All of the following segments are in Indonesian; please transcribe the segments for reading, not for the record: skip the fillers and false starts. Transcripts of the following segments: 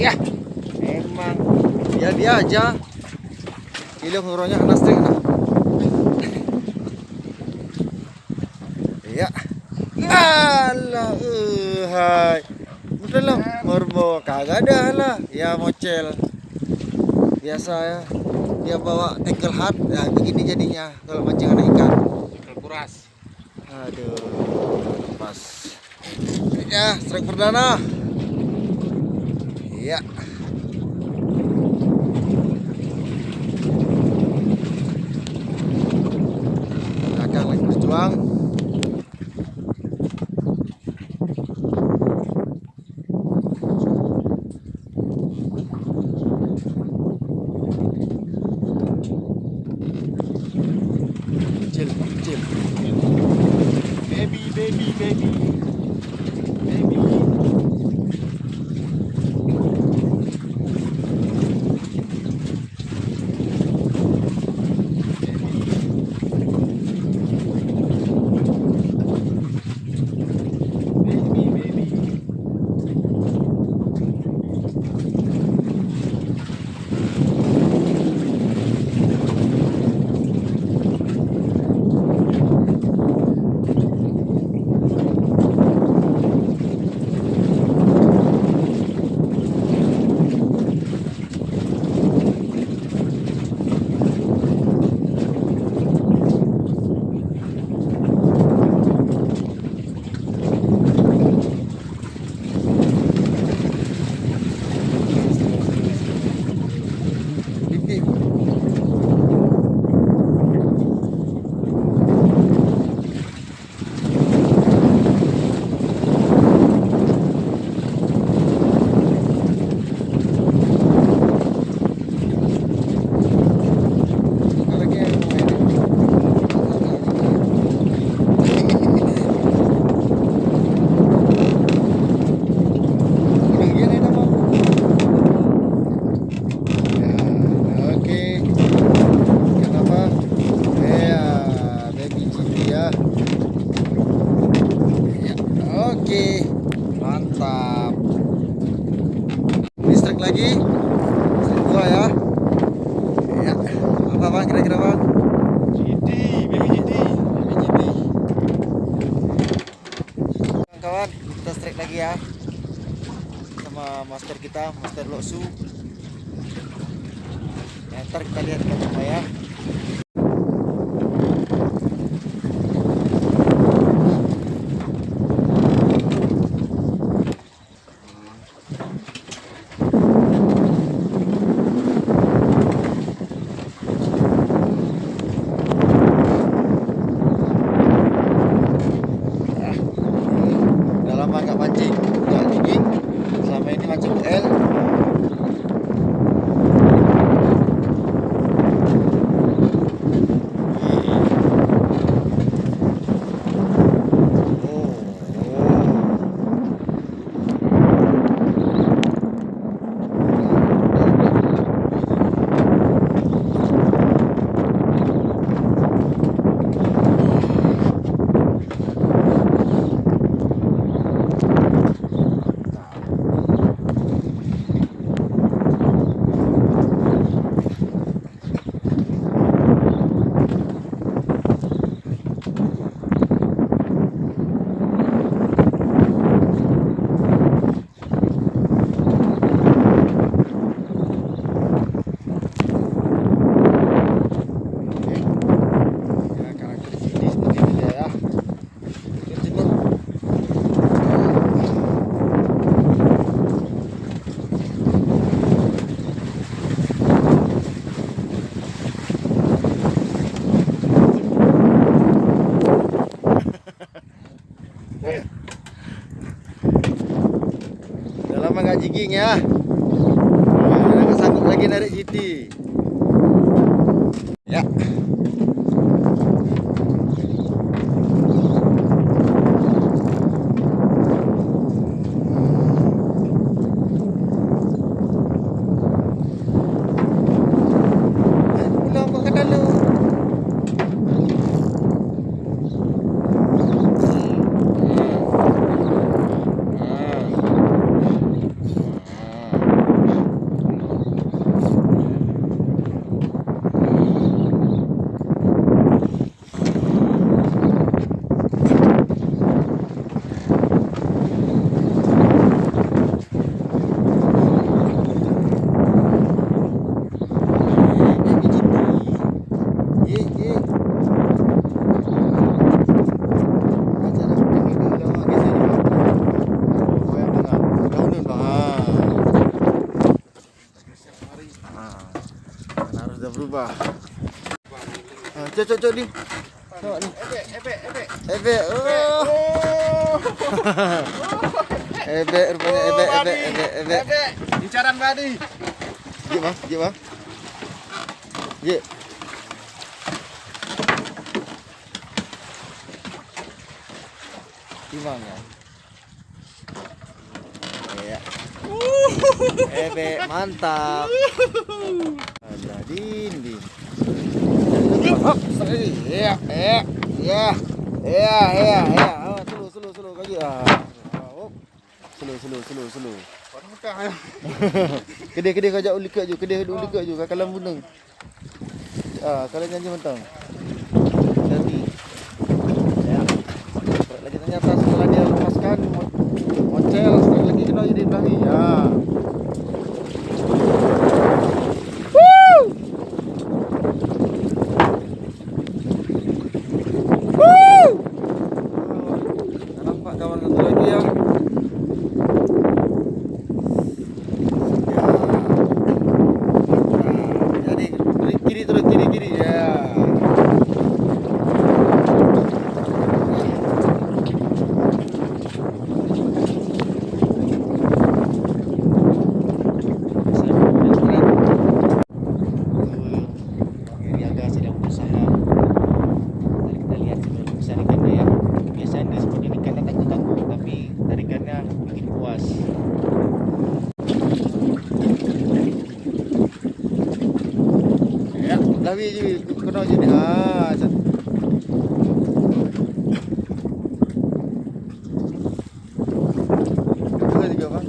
Ya, memang dia aja. Ilung huronya kena string nah. Ya. Alah, hai. Udah lah, morbo kagak ada lah. Ya mocel. Biasa ya. Dia bawa tackle hard, ya begini jadinya kalau mancing anak ikan. Tackle kuras. Aduh, lepas. Ya, strike perdana. Iya. Belakang lagi berjuang. Kecil. Baby. Oke, mantap. Listrik lagi, listrik dua ya. Ya, apa bang kira-kira bang? Baby GT. Kawan, kita strike lagi ya. Sama master kita, master Lhokseumawe. Ya, ntar kita lihat apa ya. Nggak mancing, nggak jigging, selama ini mancing L. Udah lama nggak jigging ya. Udah nggak sanggup lagi narik GT. Ya. Pulang ke dalam. bah. Cocok ni. Tengok ni. Ebek. Oh. Ebek rupanya ebek. Incaran badi. Sikit bang. Ye. Timang ya. Ya. Ebek mantap. Ada dinding. Hop, sekali. Ya. Slow kaki. Hop. Slow. Kedai kajak ulikat je. Kakalan bunung. Kalau janji mentang. Jadi. Ya. Lagi ternyata setelah dia lepaskan moncel, sekali lagi kena jadi belakang. Ya. Nampak kawan satu lagi ya. Jadi kiri ya. Lawi je, kena je ni. Dua juga bang.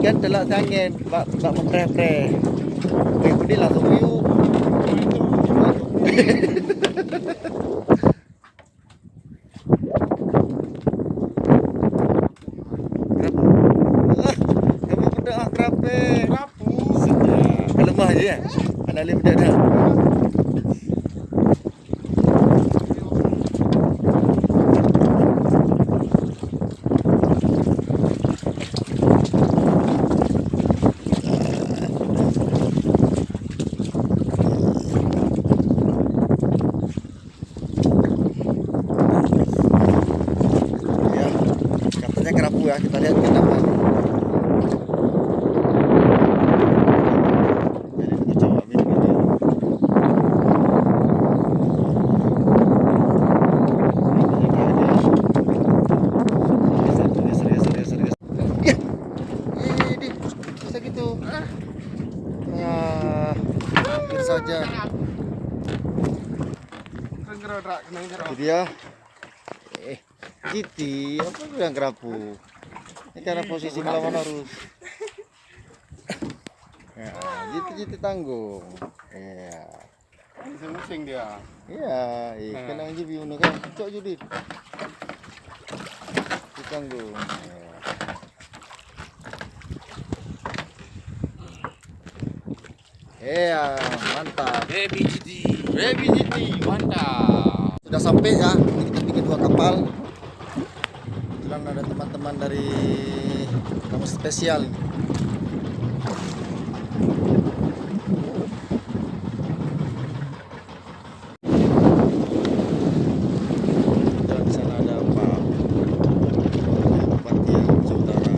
Kan telak angin, bak mempreh-preh. Kemudian langsung yuk. Kamu pedak kerape. Sedap. Lemah je kan? Anak lim pedak dah. Ya, kita lihat ke depan. Jadi kita coba video ini. Serius. Ya. Ini bisa gitu. Ya. Hampir saja. Itu dia. Giti, apa bilang kerapu? Ini karena posisi melawan arus. Ya, jiti tanggung. Ya. Pusing dia. Iya, kena aja biuno kan. Cok judi. Tanggung. Ya, mantap. Baby GT, mantap. Sudah sampai ya, kita bikin 2 kapal. Kebetulan ada teman-teman dari Namun spesial. Di sana ada Pak Bupati Aceh Utara.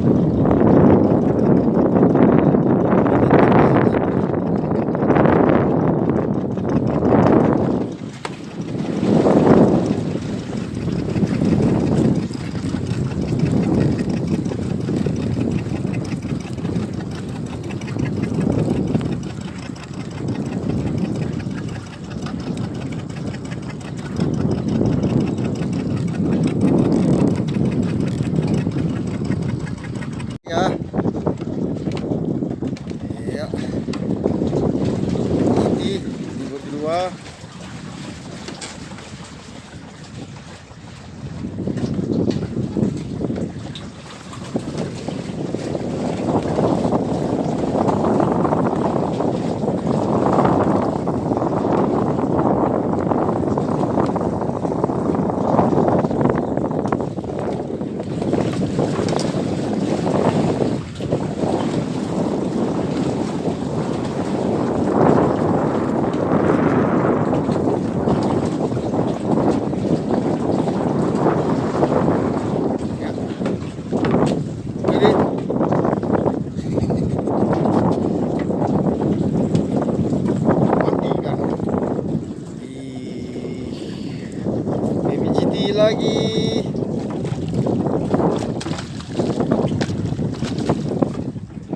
lagi.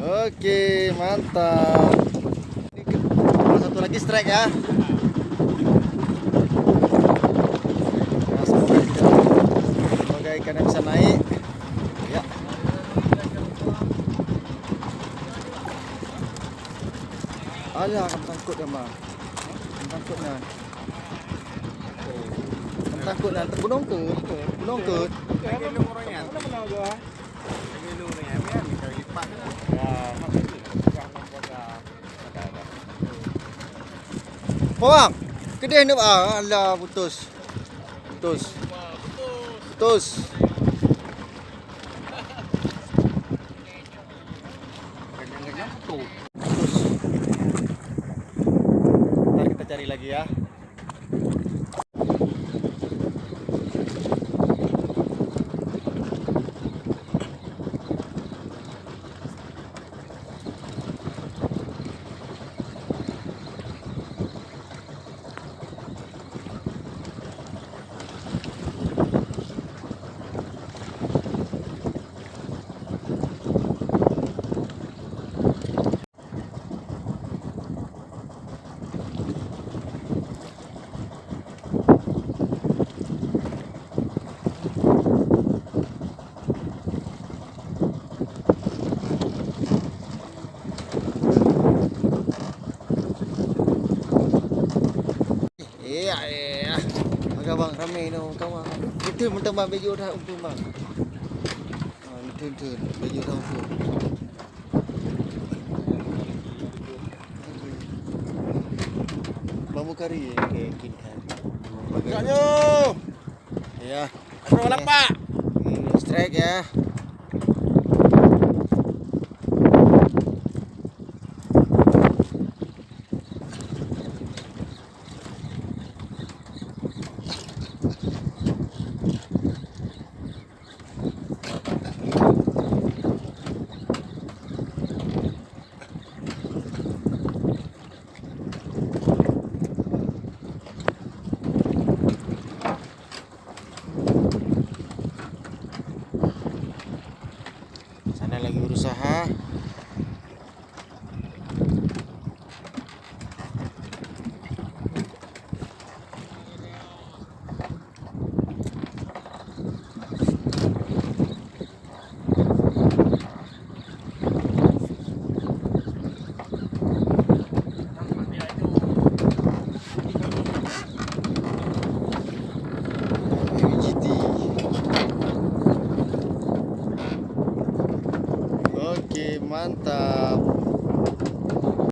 Oke, mantap. Ini satu lagi strike ya. Nah, semoga ikannya bisa naik. Ya. Alah, akan tangkut ya, Bang. Tangkut nah. Tangkut nah, tergunung ke. Gunung ke. Bang, kedai ni alah putus. Ntar kita cari lagi ya. Iya. Agak bang ramai tu kawan. Itu mentang bang baju dah untuk bang. Itu baju dah untuk. Bambu kari ke kinkan. Makanya. Ya. Ada lapak. Strike ya.